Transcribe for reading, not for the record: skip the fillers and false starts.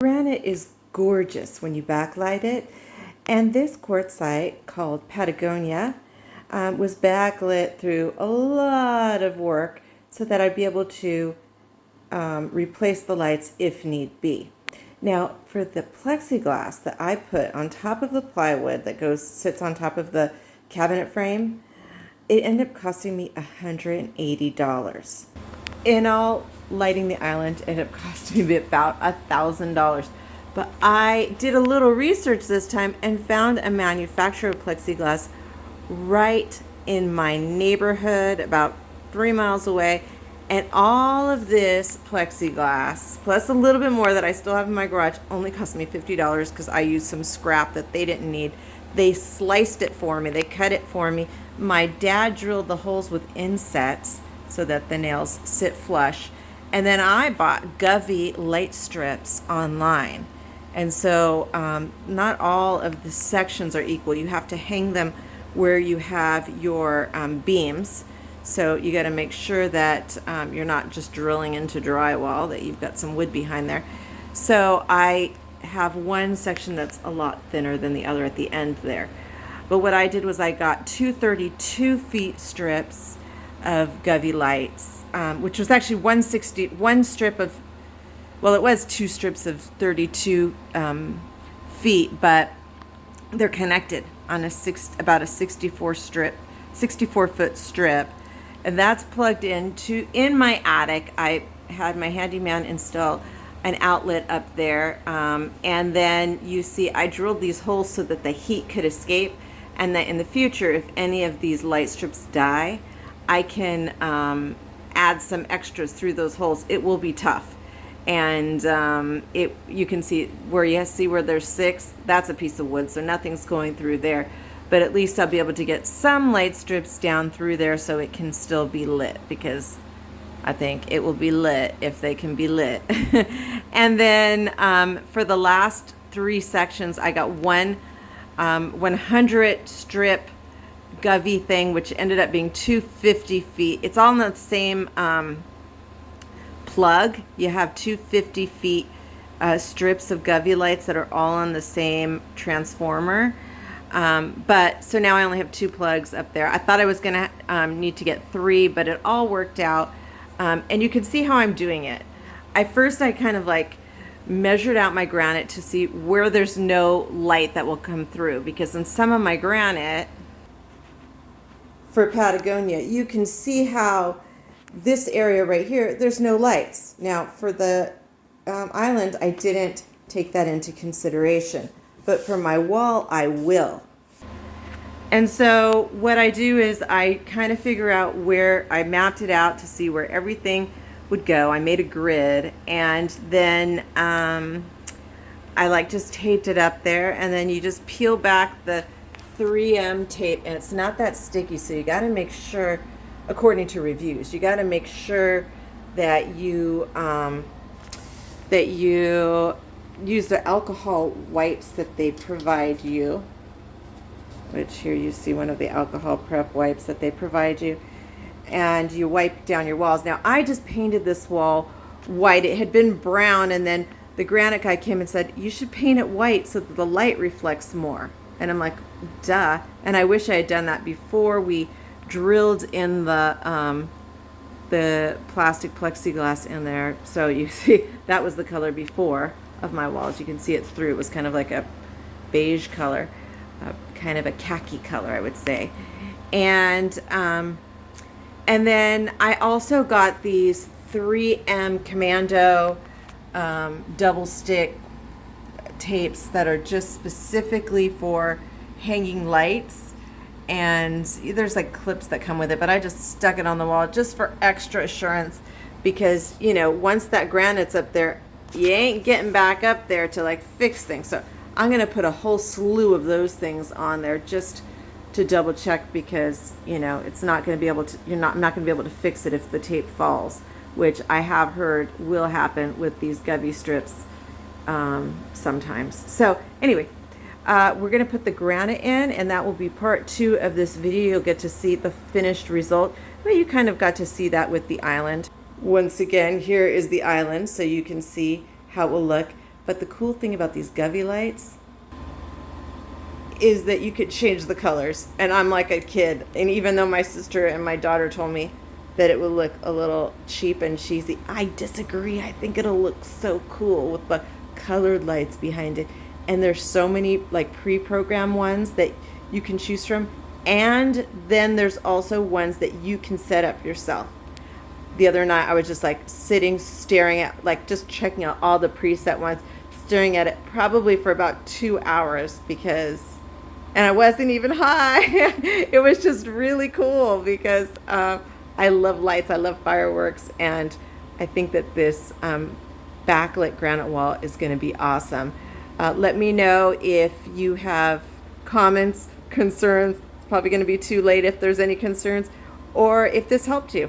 Granite is gorgeous when you backlight it, and this quartzite called Patagonia was backlit through a lot of work so that I'd be able to replace the lights if need be. Now, for the plexiglass that I put on top of the plywood that sits on top of the cabinet frame, it ended up costing me $180. In all, lighting the island ended up costing me about $1,000. But I did a little research this time and found a manufacturer of plexiglass right in my neighborhood, about 3 miles away. And all of this plexiglass, plus a little bit more that I still have in my garage, only cost me $50 because I used some scrap that they didn't need. They sliced it for me. They cut it for me. My dad drilled the holes with insets so that the nails sit flush. And then I bought Govee light strips online. And so not all of the sections are equal. You have to hang them where you have your beams. So you got to make sure that you're not just drilling into drywall, that you've got some wood behind there. So I have one section that's a lot thinner than the other at the end there. But what I did was I got two 32 feet strips of Govee lights, which was actually one strip of, well, it was 2 strips of 32 feet, but they're connected on about a 64 foot strip. And that's plugged in my attic. I had my handyman install an outlet up there. And then you see I drilled these holes so that the heat could escape. And that in the future, if any of these light strips die, I can add some extras through those holes. It will be tough. And you can see where there's 6, that's a piece of wood, so nothing's going through there. But at least I'll be able to get some light strips down through there so it can still be lit, because I think it will be lit if they can be lit. And then for the last 3 sections, I got one 100 strip Govee thing, which ended up being 250 feet. It's all in the same plug. You have 250 feet strips of Govee lights that are all on the same transformer. But so now I only have 2 plugs up there. I thought I was gonna need to get 3, but it all worked out. And you can see how I'm doing it. I kind of like measured out my granite to see where there's no light that will come through, because in some of my granite for Patagonia, you can see how this area right here, there's no lights. Now for the island, I didn't take that into consideration, but for my wall, I will. And so what I do is I kind of figure out where I mapped it out to see where everything would go. I made a grid, and then I just taped it up there, and then you just peel back the 3M tape, and it's not that sticky, so you got to make sure, according to reviews, you got to make sure that you use the alcohol wipes that they provide you, which here you see one of the alcohol prep wipes that they provide you, and you wipe down your walls. Now I just painted this wall white. It had been brown, and then the granite guy came and said, you should paint it white so that the light reflects more. And I'm like, duh. And I wish I had done that before we drilled in the plastic plexiglass in there. So you see that was the color before of my walls. You can see it through. It was kind of like a beige color, kind of a khaki color, I would say. And then I also got these 3M Commando double stick tapes that are just specifically for hanging lights, and there's like clips that come with it, but I just stuck it on the wall just for extra assurance, because once that granite's up there, you ain't getting back up there to like fix things. So I'm gonna put a whole slew of those things on there just to double check, because it's not going to be able to, I'm not going to be able to fix it if the tape falls, which I have heard will happen with these Govee strips sometimes. So anyway, we're going to put the granite in, and that will be part 2 of this video. You'll get to see the finished result, but you kind of got to see that with the island. Once again, here is the island, so you can see how it will look. But the cool thing about these Govee lights is that you could change the colors. And I'm like a kid. And even though my sister and my daughter told me that it would look a little cheap and cheesy, I disagree. I think it'll look so cool with the colored lights behind it. And there's so many like pre-programmed ones that you can choose from. And then there's also ones that you can set up yourself. The other night I was just like sitting, staring at, like just checking out all the preset ones, staring at it probably for about 2 hours and I wasn't even high. It was just really cool because I love lights, I love fireworks, and I think that this backlit granite wall is going to be awesome. Let me know if you have comments, concerns. It's probably going to be too late if there's any concerns, or if this helped you.